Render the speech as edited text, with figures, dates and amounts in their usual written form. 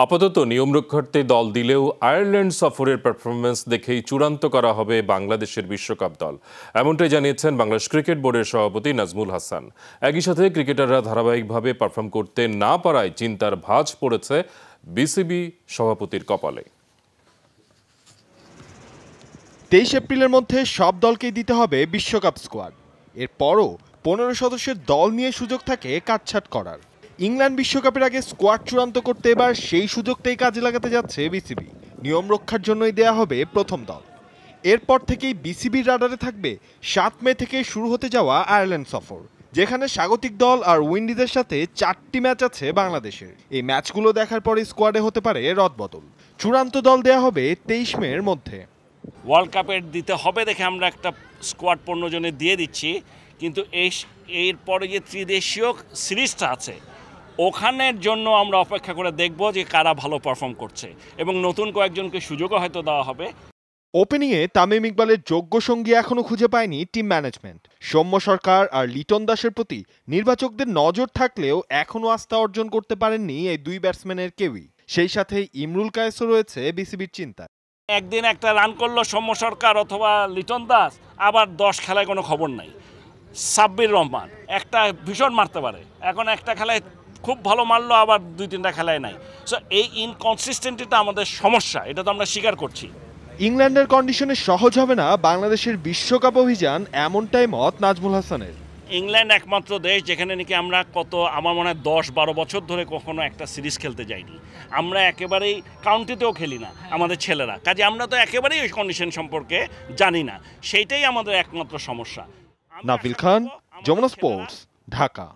আপাতত নিয়ম রক্ষার্থে দল দিলেও আয়ারল্যান্ড সফরের পারফরমেন্স দেখেই চূড়ান্ত করা হবে বাংলাদেশের বিশ্বকাপ দল, এমনটাই জানিয়েছেন বাংলাদেশ ক্রিকেট বোর্ডের সভাপতি নাজমুল হাসান। একই সাথে ক্রিকেটাররা ধারাবাহিকভাবে পারফর্ম করতে না পারায় চিন্তার ভাঁজ পড়েছে বিসিবি সভাপতির কপালে। 23 এপ্রিলের মধ্যে সব দলকেই দিতে হবে বিশ্বকাপ স্কোয়াড। এরপরও 15 সদস্যের দল নিয়ে সুযোগ থাকে কাটছাট করার। ইংল্যান্ড বিশ্বকাপের আগে স্কোয়াড চূড়ান্ত করতে এবার সেই সুযোগটাই কাজে লাগাতে যাচ্ছে বিসিবি। নিয়ম রক্ষার জন্যই দেয়া হবে প্রথম দল। এরপর থেকেই বিসিবির রাডারে থাকবে 7 মে থেকে শুরু হতে যাওয়া আয়ারল্যান্ড সফর, যেখানে স্বাগতিক দল আর উইন্ডিজের সাথে 4টি ম্যাচ আছে বাংলাদেশের। এই ম্যাচগুলো দেখার পরে স্কোয়াডে হতে পারে রদবদল। চূড়ান্ত দল দেয়া হবে 23 মের মধ্যে। ওয়ার্ল্ড কাপের দিতে হবে দেখে আমরা একটা স্কোয়াড 15 জনের দিয়ে দিচ্ছি, কিন্তু এরপরে যে ত্রিদেশীয় সিরিজটা আছে ওখানের জন্য আমরা অপেক্ষা করে দেখব যে কারা ভালো পারফর্ম করছে এবং নতুন কয়েকজনকে সুযোগও হয়তো দেওয়া হবে। ওপেনিংয়ে তামিম ইকবালের যোগ্য সঙ্গী এখনো খুঁজে পায়নি টিম ম্যানেজমেন্ট। সৌম্য সরকার আর লিটন দাসের প্রতি নির্বাচকদের নজর থাকলেও এখনো আস্থা অর্জন করতে পারেননি এই দুই ব্যাটসম্যানের কেউই। সেই সাথে ইমরুল কায়েসও রয়েছে বিসিবির চিন্তায়। একদিন একটা রান করলো সৌম্য সরকার অথবা লিটন দাস, আবার 10 খেলায় কোনো খবর নাই। সাব্বির রহমান একটা ভীষণ মারতে পারে, এখন একটা খেলায় খুব ভালো মারলো, আবার 2-3টা খেলায় নাই। সো এই ইনকনসিস্টেন্সিটা আমাদের সমস্যা, এটা তো আমরা স্বীকার করছি। ইংল্যান্ডের কন্ডিশনে সহজ হবে না বাংলাদেশের বিশ্বকাপ অভিযান, এমনটাই মত নাজমুল হাসানের। ইংল্যান্ড একমাত্র দেশ যেখানে নাকি আমরা আমার মনে হয় 10-12 বছর ধরে কখনো একটা সিরিজ খেলতে যাইনি। আমরা একেবারেই কাউন্টিতেও খেলি না আমাদের ছেলেরা, কাজে আমরা তো একেবারেই ওই কন্ডিশন সম্পর্কে জানি না। সেইটাই আমাদের একমাত্র সমস্যা। নাফিল খান, যমুনা স্পোর্টস, ঢাকা।